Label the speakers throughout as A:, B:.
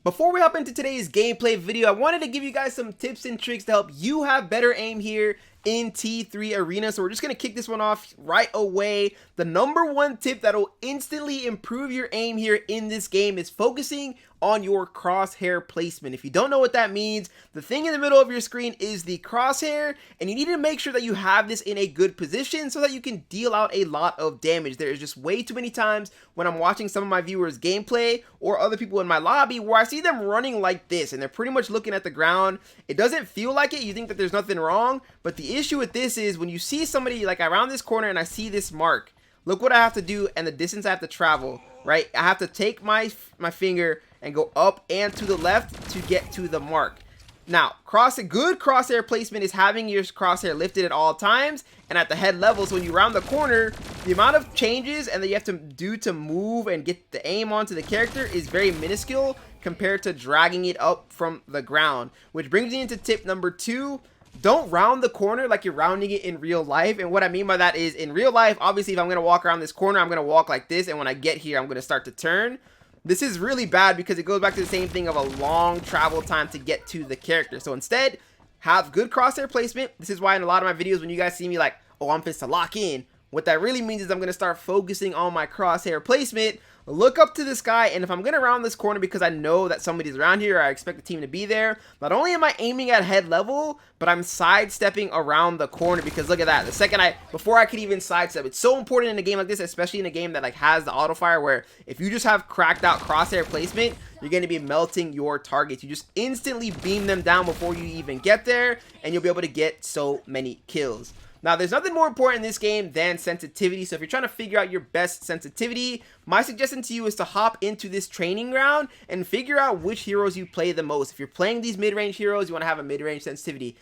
A: Before we hop into today's gameplay video, I wanted to give you guys some tips and tricks to help you have better aim here in T3 Arena. So we're just going to kick this one off right away. The number one tip that will instantly improve your aim here in this game is focusing on your crosshair placement. If you don't know what that means, the thing in the middle of your screen is the crosshair, and you need to make sure that you have this in a good position so that you can deal out a lot of damage. There is just way too many times when I'm watching some of my viewers gameplay or other people in my lobby where I see them running like this and they're pretty much looking at the ground. It doesn't feel like it. You think that there's nothing wrong, but the issue with this is when you see somebody like around this corner and I see this mark, look what I have to do and the distance I have to travel, right? I have to take my finger and go up and to the left to get to the mark. Now, good crosshair placement is having your crosshair lifted at all times and at the head level. So when you round the corner, the amount of changes and that you have to do to move and get the aim onto the character is very minuscule compared to dragging it up from the ground. Which brings me into tip number 2. Don't round the corner like you're rounding it in real life. And what I mean by that is in real life, obviously, if I'm going to walk around this corner, I'm going to walk like this. And when I get here, I'm going to start to turn. This is really bad because it goes back to the same thing of a long travel time to get to the character. So instead, have good crosshair placement. This is why in a lot of my videos, when you guys see me like, oh, I'm supposed to lock in, what that really means is I'm going to start focusing on my crosshair placement, look up to the sky, and if I'm going to round this corner because I know that somebody's around here, or I expect the team to be there, not only am I aiming at head level, but I'm sidestepping around the corner because look at that. The second before I could even sidestep, it's so important in a game like this, especially in a game that like has the auto fire where if you just have cracked out crosshair placement, you're going to be melting your targets. You just instantly beam them down before you even get there, and you'll be able to get so many kills. Now, there's nothing more important in this game than sensitivity, so if you're trying to figure out your best sensitivity, my suggestion to you is to hop into this training ground and figure out which heroes you play the most. If you're playing these mid-range heroes, you want to have a mid-range sensitivity.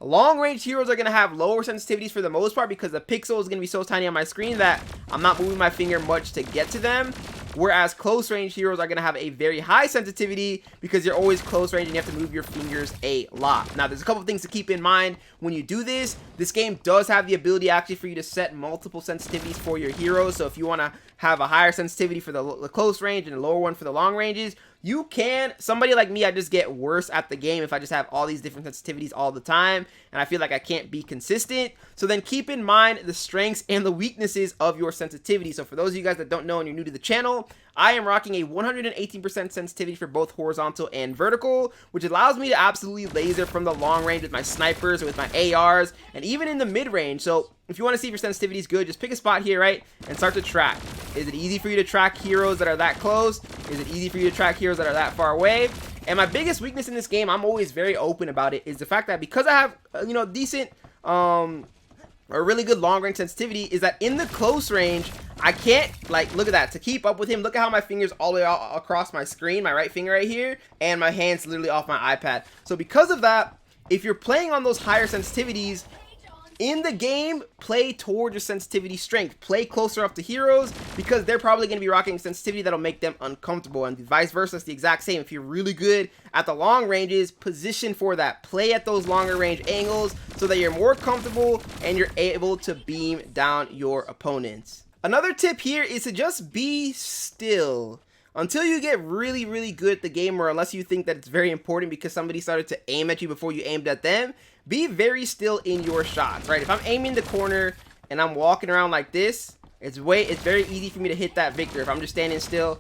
A: Long-range heroes are going to have lower sensitivities for the most part because the pixel is going to be so tiny on my screen that I'm not moving my finger much to get to them. Whereas close range heroes are going to have a very high sensitivity because you're always close range and you have to move your fingers a lot. Now, there's a couple of things to keep in mind when you do this. This game does have the ability actually for you to set multiple sensitivities for your heroes. So if you want to have a higher sensitivity for the close range and a lower one for the long ranges, you can. Somebody like me, I just get worse at the game if I just have all these different sensitivities all the time and I feel like I can't be consistent. So then keep in mind the strengths and the weaknesses of your sensitivity. So for those of you guys that don't know and you're new to the channel, I am rocking a 118% sensitivity for both horizontal and vertical, which allows me to absolutely laser from the long range with my snipers or with my ARs and even in the mid range. So if you want to see if your sensitivity is good, just pick a spot here, right, and start to track. Is it easy for you to track heroes that are that close? Is it easy for you to track heroes that are that far away? And my biggest weakness in this game, I'm always very open about it, is the fact that because I have, decent, or really good long range sensitivity, is that in the close range, I can't, like, look at that, to keep up with him, look at how my finger's all the way across my screen, my right finger right here, and my hand's literally off my iPad. So because of that, if you're playing on those higher sensitivities, in the game, play toward your sensitivity strength. Play closer up to heroes because they're probably going to be rocking sensitivity that'll make them uncomfortable. And vice versa, it's the exact same. If you're really good at the long ranges, position for that. Play at those longer range angles so that you're more comfortable and you're able to beam down your opponents. Another tip here is to just be still. Until you get really, really good at the game, or unless you think that it's very important because somebody started to aim at you before you aimed at them, be very still in your shots, right? If I'm aiming the corner and I'm walking around like this, it's very easy for me to hit that Victor. If I'm just standing still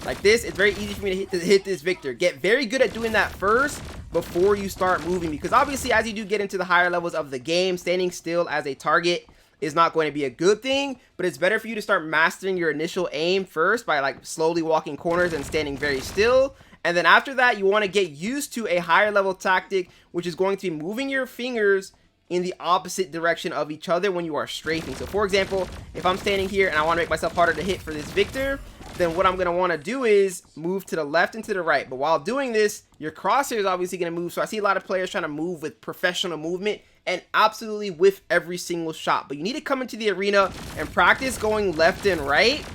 A: like this, it's very easy for me to hit this Victor. Get very good at doing that first before you start moving, because obviously as you do get into the higher levels of the game, standing still as a target is not going to be a good thing, but it's better for you to start mastering your initial aim first by like slowly walking corners and standing very still. And then after that, you want to get used to a higher level tactic, which is going to be moving your fingers in the opposite direction of each other when you are strafing. So for example, if I'm standing here and I want to make myself harder to hit for this Victor, then what I'm going to want to do is move to the left and to the right. But while doing this, your crosshair is obviously going to move. So I see a lot of players trying to move with professional movement and absolutely whiff every single shot. But you need to come into the arena and practice going left and right.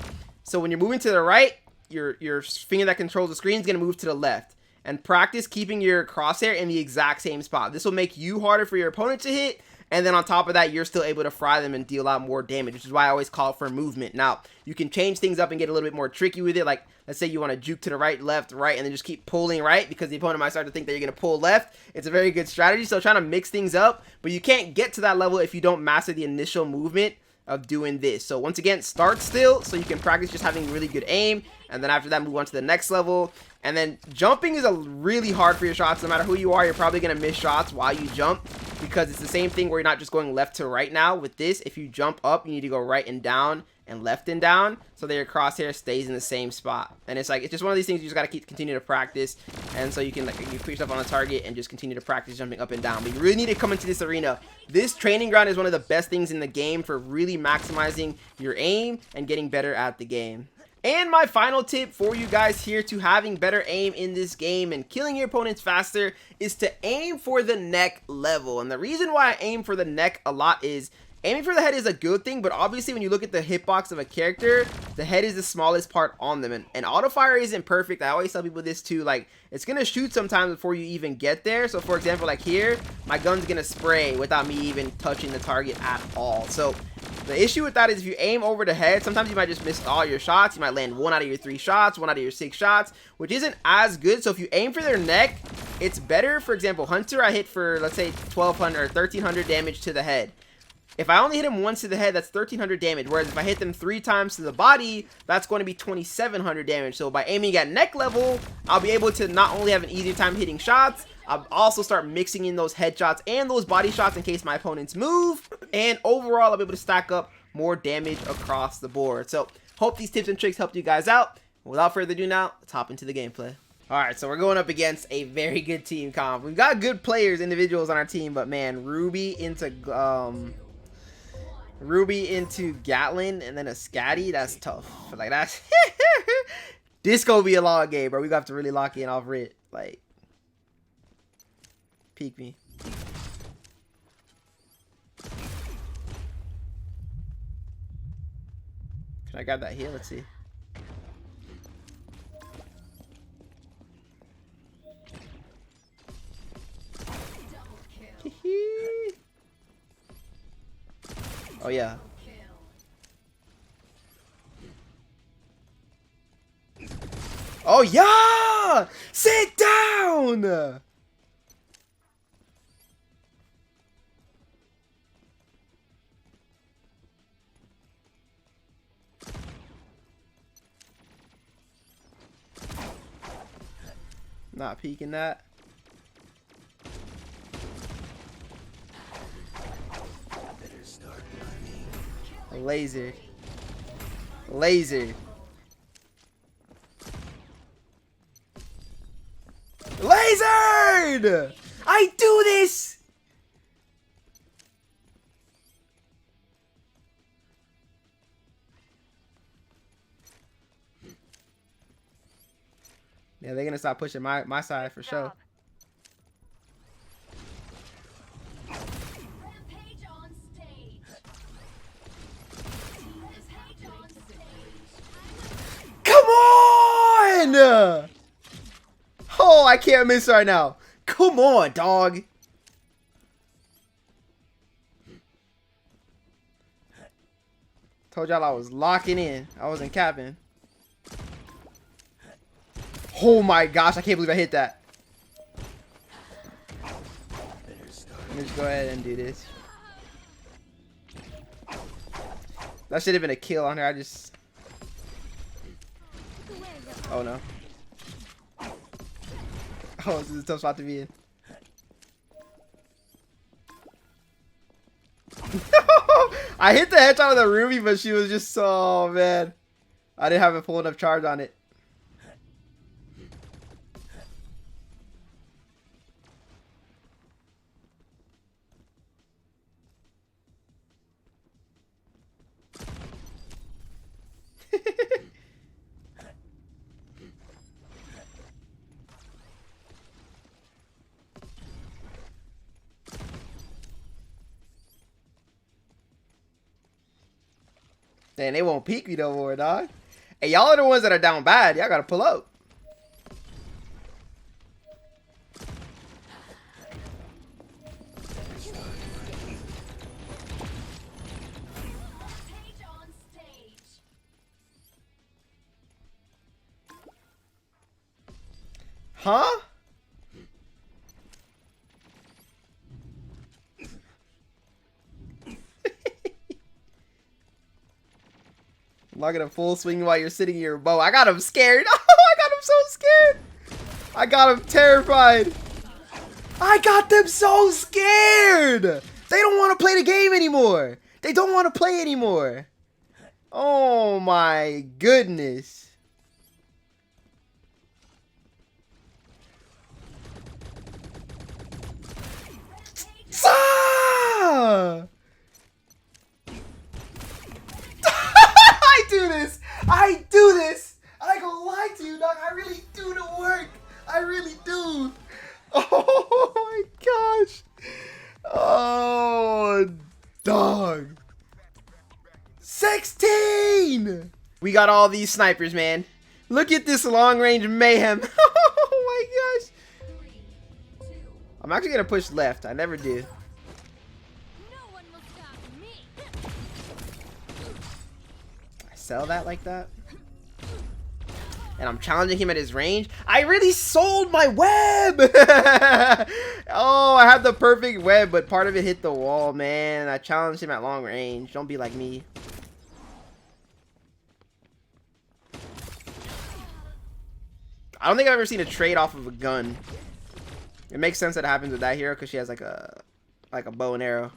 A: So when you're moving to the right, your finger that controls the screen is going to move to the left. And practice keeping your crosshair in the exact same spot. This will make you harder for your opponent to hit, and then on top of that, you're still able to fry them and deal a lot more damage, which is why I always call for movement. Now, you can change things up and get a little bit more tricky with it, like, let's say you want to juke to the right, left, right, and then just keep pulling right, because the opponent might start to think that you're going to pull left. It's a very good strategy, so trying to mix things up, but you can't get to that level if you don't master the initial movement of doing this. So once again, start still so you can practice just having really good aim, and then after that move on to the next level. And then jumping is really hard for your shots. No matter who you are, you're probably gonna miss shots while you jump, because it's the same thing where you're not just going left to right. Now with this, if you jump up, you need to go right and down and left and down, so that your crosshair stays in the same spot. And it's like, it's just one of these things you just gotta continue to practice, and so you can, like, you put yourself on a target and just continue to practice jumping up and down. But you really need to come into this arena. This training ground is one of the best things in the game for really maximizing your aim and getting better at the game. And my final tip for you guys here to having better aim in this game and killing your opponents faster is to aim for the neck level. And the reason why I aim for the neck a lot is aiming for the head is a good thing, but obviously when you look at the hitbox of a character, the head is the smallest part on them, and auto fire isn't perfect. I always tell people this too, like, it's gonna shoot sometimes before you even get there. So for example, like here, my gun's gonna spray without me even touching the target at all. So the issue with that is if you aim over the head, sometimes you might just miss all your shots. You might land 1 out of your 3 shots, 1 out of your 6 shots, which isn't as good. So if you aim for their neck, it's better. For example, Hunter, I hit for, let's say, 1200 or 1300 damage to the head. If I only hit him once to the head, that's 1300 damage. Whereas if I hit them 3 times to the body, that's going to be 2700 damage. So by aiming at neck level, I'll be able to not only have an easier time hitting shots, I'll also start mixing in those headshots and those body shots in case my opponents move. And overall, I'll be able to stack up more damage across the board. So hope these tips and tricks helped you guys out. Without further ado now, let's hop into the gameplay. Alright, so we're going up against a very good team comp. We've got good players, individuals on our team, but man, Ruby into Gatlin and then a Scatty, that's tough. Like, that's this gonna be a long game, bro. We gonna have to really lock in off rip. Like, peek me. Can I grab that here? Let's see. Oh yeah. Oh yeah! Sit down! Not peeking that. Laser. Lasered. I do this! Yeah, they're gonna start pushing my side for sure. Oh, I can't miss right now. Come on, dog. Told y'all I was locking in. I wasn't capping. Oh my gosh, I can't believe I hit that. Let me just go ahead and do this. That should have been a kill on her. I just... Oh no. Oh, this is a tough spot to be in. I hit the headshot of the Ruby, but she was just so... Oh, man. I didn't have a full enough charge on it. Dang, they won't peek me no more, dog. Hey, y'all are the ones that are down bad. Y'all gotta pull up. Huh? Lock it a full swing while you're sitting in your bow. I got him scared. Oh, I got him so scared. I got him terrified. I got them so scared. They don't want to play the game anymore. They don't want to play anymore. Oh my goodness. Ah! I do this. I do this. I ain't gonna lie to you, dog. I really do the work. I really do. Oh my gosh. Oh, dog. 16. We got all these snipers, man. Look at this long range mayhem. Oh my gosh. I'm actually gonna push left. I never do. I sell that like that. And I'm challenging him at his range. I really sold my web. Oh, I have the perfect web, but part of it hit the wall, man. I challenged him at long range. Don't be like me. I don't think I've ever seen a trade off of a gun. It makes sense that it happens with that hero because she has like a bow and arrow.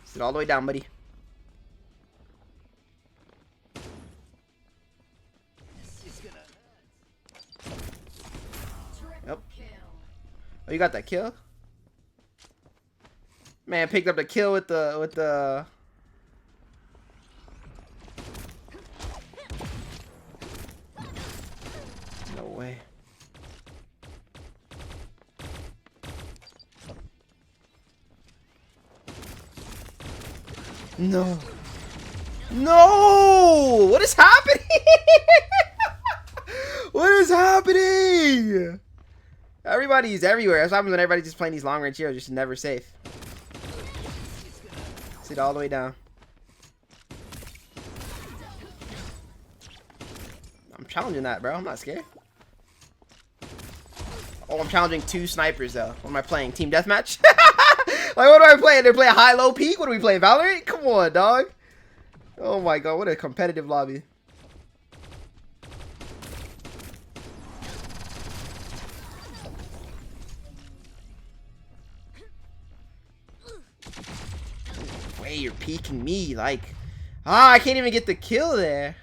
A: Sit all the way down, buddy. Yep. Oh, you got that kill? Man, picked up the kill with the No way. No. No! What is happening? What is happening? Everybody's everywhere. That's what happens when everybody's just playing these long range heroes. Just never safe. Sit all the way down. I'm challenging that, bro. I'm not scared. Oh, I'm challenging 2 snipers, though. What am I playing? Team Deathmatch? Like, what am I playing? They're playing high-low peak? What are we playing? Valorant? Come on, dog. Oh, my God. What a competitive lobby. Wait, you're peeking me. Like, I can't even get the kill there.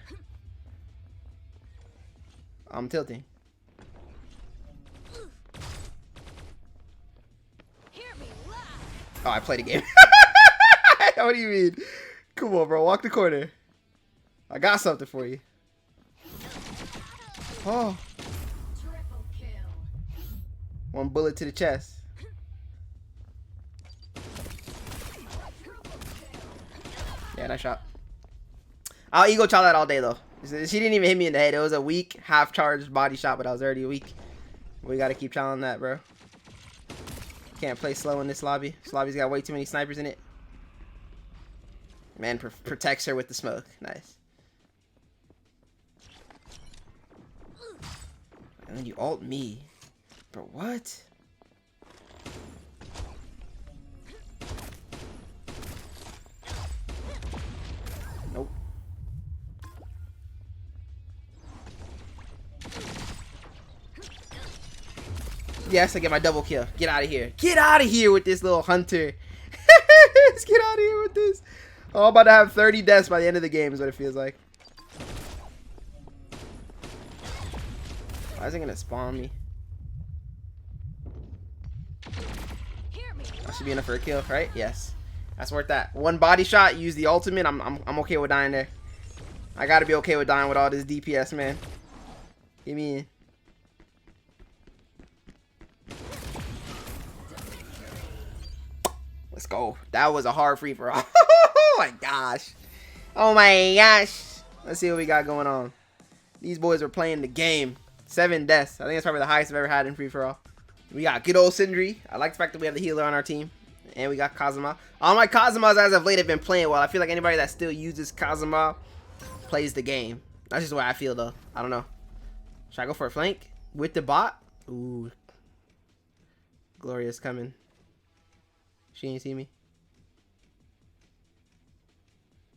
A: I'm tilting. Oh, I played a game. What do you mean? Come on, bro. Walk the corner. I got something for you. Oh. 1 bullet to the chest. Yeah, nice shot. I'll ego chow that all day, though. She didn't even hit me in the head. It was a weak, half-charged body shot, but I was already weak. We got to keep challenging that, bro. Can't play slow in this lobby. This lobby's got way too many snipers in it. Man protects her with the smoke. Nice. And then you ult me. Bro, what? Nope. Yes, I get my double kill. Get out of here. Get out of here with this little hunter. Let's get out of here with this. Oh, I'm about to have 30 deaths by the end of the game is what it feels like. Why is it going to spawn me? That should be enough for a kill, right? Yes. That's worth that. 1 body shot, use the ultimate. I'm okay with dying there. I got to be okay with dying with all this DPS, man. Give me in. Let's go. That was a hard free for all. Oh my gosh. Oh my gosh. Let's see what we got going on. These boys are playing the game. 7 deaths. I think that's probably the highest I've ever had in free-for-all. We got good old Sindri. I like the fact that we have the healer on our team. And we got Kazuma. All my Kazumas as of late have been playing well. I feel like anybody that still uses Kazuma plays the game. That's just the way I feel, though. I don't know. Should I go for a flank with the bot? Ooh. Gloria's coming. She ain't see me.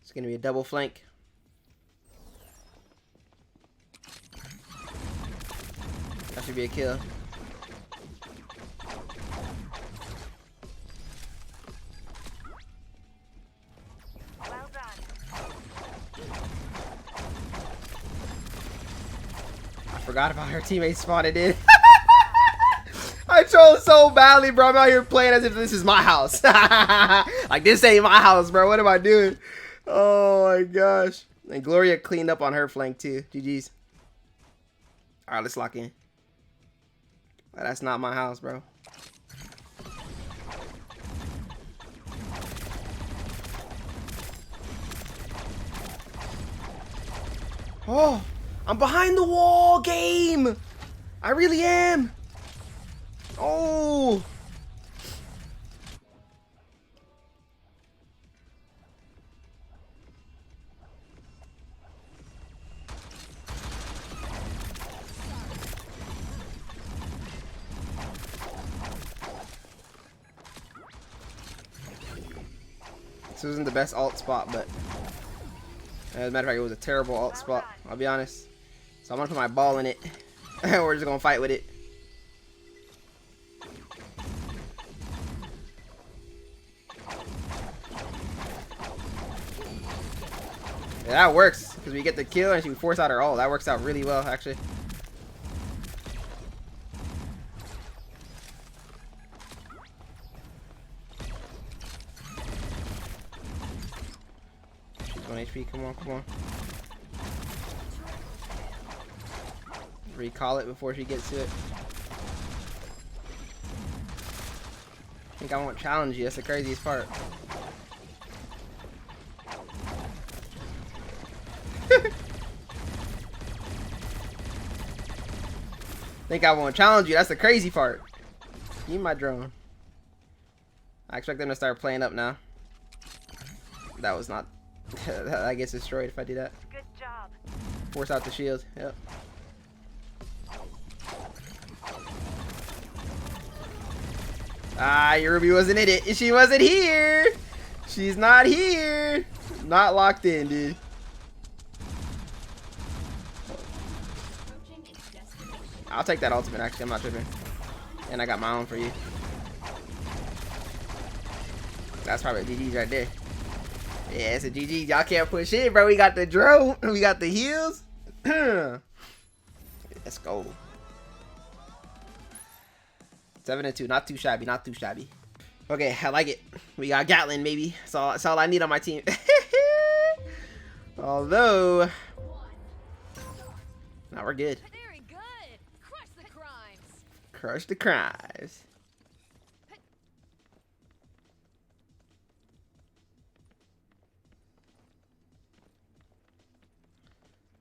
A: It's going to be a double flank. That should be a kill.
B: Well done.
A: I forgot about her teammates spotted in. I trolled so badly, bro. I'm out here playing as if this is my house. Like, this ain't my house, bro. What am I doing? Oh, my gosh. And Gloria cleaned up on her flank, too. GG's. All right, let's lock in. That's not my house, bro. Oh, I'm behind the wall, game. I really am. Oh. This wasn't the best alt spot, but as a matter of fact, it was a terrible alt spot. I'll be honest. So I'm gonna put my ball in it. We're just gonna fight with it. Yeah, that works because we get the kill and she force out her ult. That works out really well, actually. She's 1 HP. Come on, come on. Recall it before she gets to it. I think I won't challenge you. That's the craziest part. Think I won't challenge you. That's the crazy part. You my drone. I expect them to start playing up now. That was not. I gets destroyed if I do that.
B: Good job.
A: Force out the shield. Yep. Ah, Yorubi wasn't in it. She wasn't here. She's not here. Not locked in, dude. I'll take that ultimate, actually. I'm not tripping. And I got my own for you. That's probably GG's right there. Yeah, it's a GG. Y'all can't push it, bro. We got the drone. We got the heals. Let's go. 7-2. Not too shabby. Not too shabby. Okay, I like it. We got Gatlin, maybe. That's all I need on my team. Although... Now we're good.
C: Very good. Crush the crimes.
A: Crush the crimes.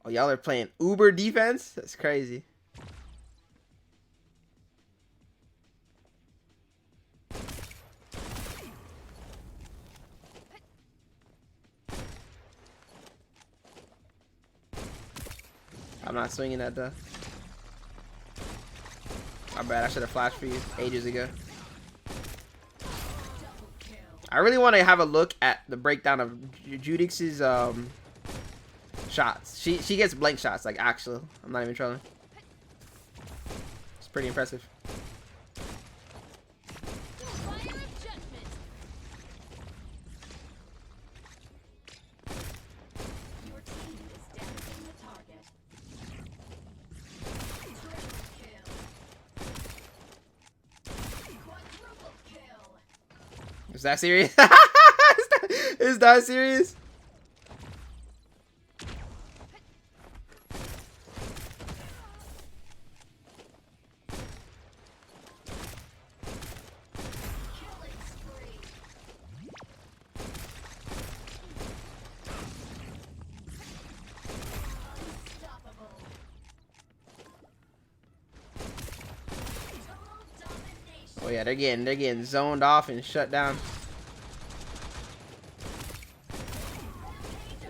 A: Oh, y'all are playing Uber defense? That's crazy. I'm not swinging that though. My bad, I should have flashed for you ages ago. I really want to have a look at the breakdown of Judix's shots. She gets blank shots, like actual. I'm not even trolling. It's pretty impressive.
C: Fire of judgment. Your team is damaging the target. Triple kill. Quadruple kill.
A: Is that serious? Is that serious? Oh yeah, they're getting zoned off and shut down.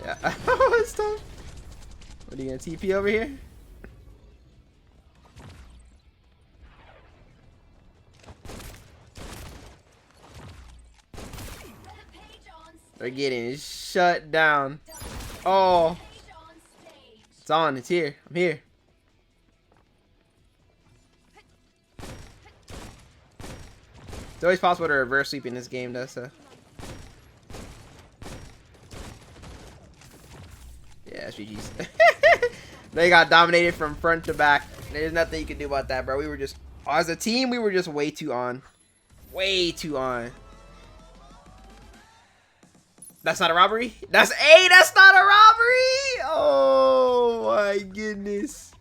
A: Yeah. Oh, it's tough. What are you gonna TP over here? They're getting shut down. Oh, it's on. It's here. I'm here. It's always possible to reverse sweep in this game, though. So yeah, GG's. They got dominated from front to back. There's nothing you can do about that, bro. We were just, as a team, we were just way too on. Way too on. That's not a robbery? That's not a robbery! Oh my goodness.